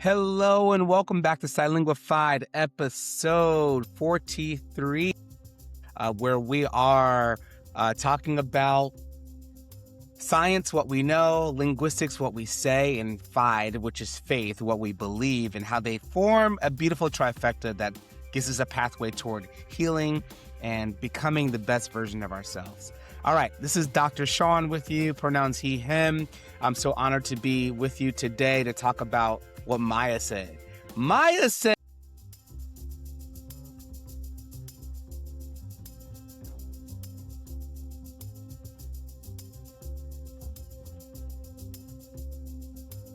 Hello and welcome back to SciLinguiFide episode 43, where we are talking about science, what we know, linguistics, what we say, and fide, which is faith, what we believe, and how they form a beautiful trifecta that gives us a pathway toward healing and becoming the best version of ourselves. All right, this is Dr. Sean with you, pronouns he, him. I'm so honored to be with you today to talk about what Maya said. Maya said,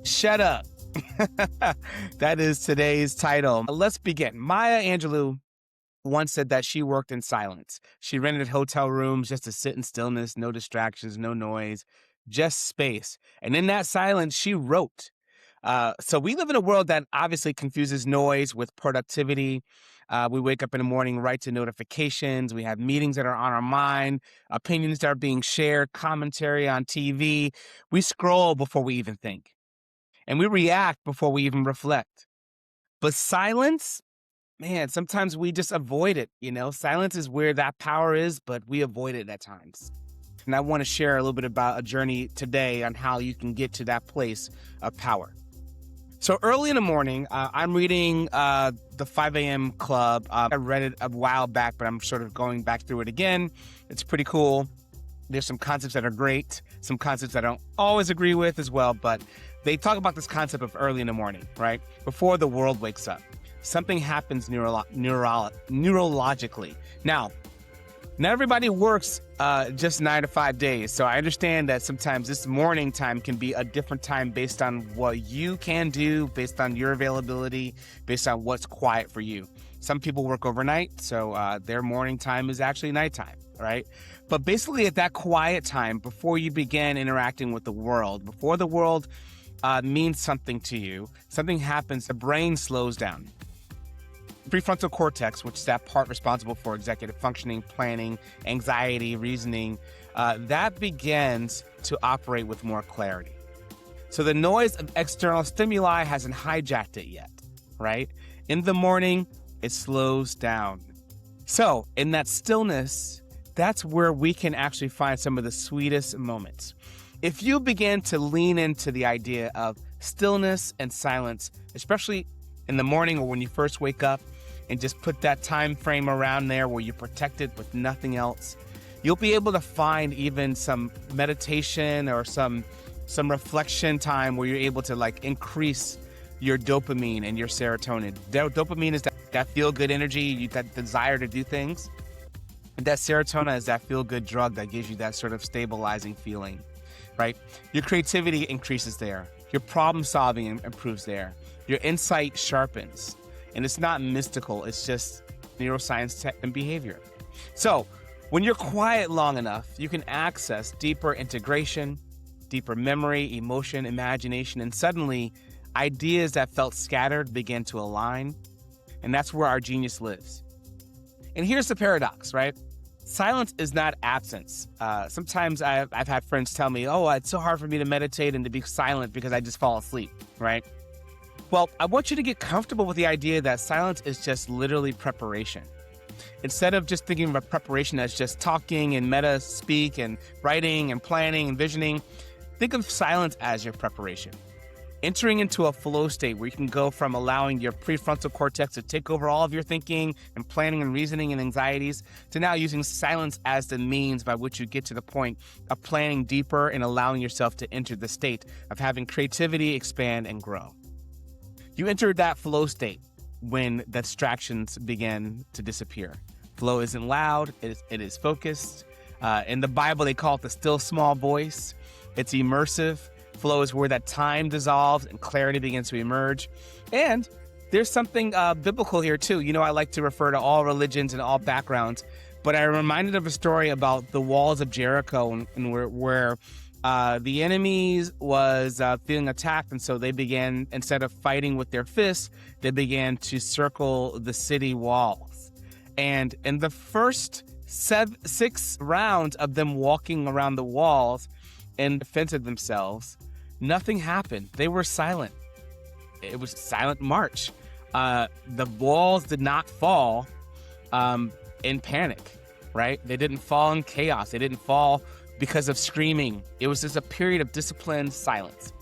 shut up. That is today's title. Let's begin. Maya Angelou once said that she worked in silence. She rented hotel rooms just to sit in stillness, no distractions, no noise, just space. And in that silence, she wrote. So we live in a world that obviously confuses noise with productivity. We wake up in the morning right to notifications. We have meetings that are on our mind, opinions that are being shared, commentary on TV. We scroll before we even think. And we react before we even reflect. But silence, man, sometimes we just avoid it. Silence is where that power is, but we avoid it at times. And I want to share a little bit about a journey today on how you can get to that place of power. So early in the morning, I'm reading the 5 a.m. Club. I read it a while back, but I'm sort of going back through it again. It's pretty cool. There's some concepts that are great, some concepts I don't always agree with as well, but they talk about this concept of early in the morning, right? Before the world wakes up. Something happens neurologically. Now, not everybody works just 9 to 5 days. So I understand that sometimes this morning time can be a different time based on what you can do, based on your availability, based on what's quiet for you. Some people work overnight, so their morning time is actually nighttime, right? But basically at that quiet time, before you begin interacting with the world, before the world means something to you, something happens, the brain slows down. Prefrontal cortex, which is that part responsible for executive functioning, planning, anxiety, reasoning, that begins to operate with more clarity. So the noise of external stimuli hasn't hijacked it yet, right? In the morning, it slows down. So in that stillness, that's where we can actually find some of the sweetest moments. If you begin to lean into the idea of stillness and silence, especially in the morning or when you first wake up, and just put that time frame around there where you're protected with nothing else, you'll be able to find even some meditation or some reflection time where you're able to increase your dopamine and your serotonin. Dopamine is that feel-good energy, that desire to do things. And that serotonin is that feel-good drug that gives you that sort of stabilizing feeling, right? Your creativity increases there. Your problem solving improves there. Your insight sharpens. And it's not mystical, it's just neuroscience and behavior. So when you're quiet long enough, you can access deeper integration, deeper memory, emotion, imagination, and suddenly ideas that felt scattered begin to align. And that's where our genius lives. And here's the paradox, right? Silence is not absence. Sometimes I've had friends tell me, it's so hard for me to meditate and to be silent because I just fall asleep, right? Well, I want you to get comfortable with the idea that silence is just literally preparation. Instead of just thinking of preparation as just talking and meta speak and writing and planning and visioning, think of silence as your preparation. Entering into a flow state where you can go from allowing your prefrontal cortex to take over all of your thinking and planning and reasoning and anxieties to now using silence as the means by which you get to the point of planning deeper and allowing yourself to enter the state of having creativity expand and grow. You enter that flow state when the distractions begin to disappear. Flow isn't loud, it is focused. In the Bible, they call it the still small voice. It's immersive. Flow is where that time dissolves and clarity begins to emerge. And there's something biblical here too. I like to refer to all religions and all backgrounds, but I'm reminded of a story about the walls of Jericho and where the enemies was feeling attacked, and so they began, instead of fighting with their fists, they began to circle the city walls. And in the first 6 rounds of them walking around the walls in defense of themselves, nothing happened. They were silent. it was silent march. The walls did not fall in panic, right? They didn't fall in chaos. They didn't fall because of screaming. It was just a period of disciplined silence.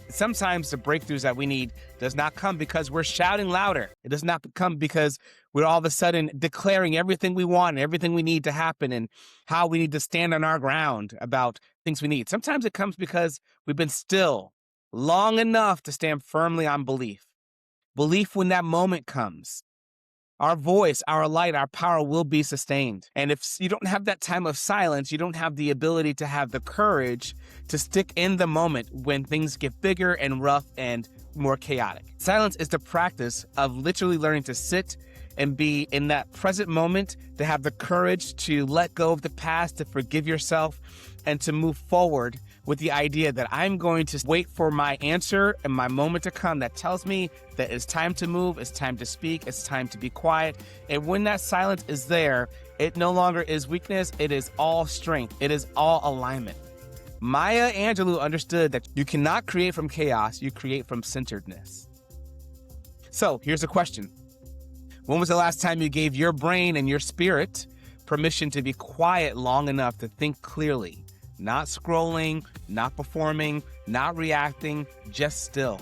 Sometimes the breakthroughs that we need does not come because we're shouting louder. It does not come because we're all of a sudden declaring everything we want and everything we need to happen and how we need to stand on our ground about things we need. Sometimes it comes because we've been still long enough to stand firmly on belief. Belief when that moment comes. Our voice, our light, our power will be sustained. And if you don't have that time of silence, you don't have the ability to have the courage to stick in the moment when things get bigger and rough and more chaotic. Silence is the practice of literally learning to sit and be in that present moment, to have the courage to let go of the past, to forgive yourself, and to move forward with the idea that I'm going to wait for my answer and my moment to come that tells me that it's time to move, it's time to speak, it's time to be quiet. And when that silence is there, it no longer is weakness, it is all strength, it is all alignment. Maya Angelou understood that you cannot create from chaos, you create from centeredness. So here's a question. When was the last time you gave your brain and your spirit permission to be quiet long enough to think clearly? Not scrolling, not performing, not reacting, just still.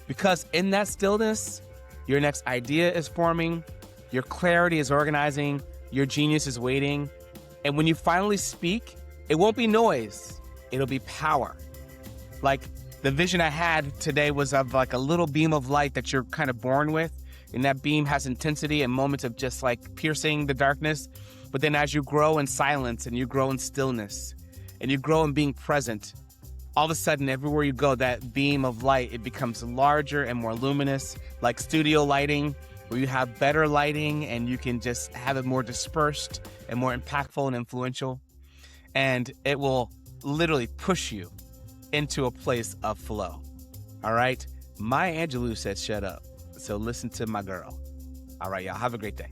Because in that stillness, your next idea is forming, your clarity is organizing, your genius is waiting. And when you finally speak, it won't be noise, it'll be power. Like the vision I had today was of like a little beam of light that you're kind of born with. And that beam has intensity and moments of just like piercing the darkness. But then as you grow in silence and you grow in stillness, and you grow in being present, all of a sudden, everywhere you go, that beam of light, it becomes larger and more luminous, like studio lighting, where you have better lighting and you can just have it more dispersed and more impactful and influential. And it will literally push you into a place of flow. All right? Maya Angelou said, shut up. So listen to my girl. All right, y'all. Have a great day.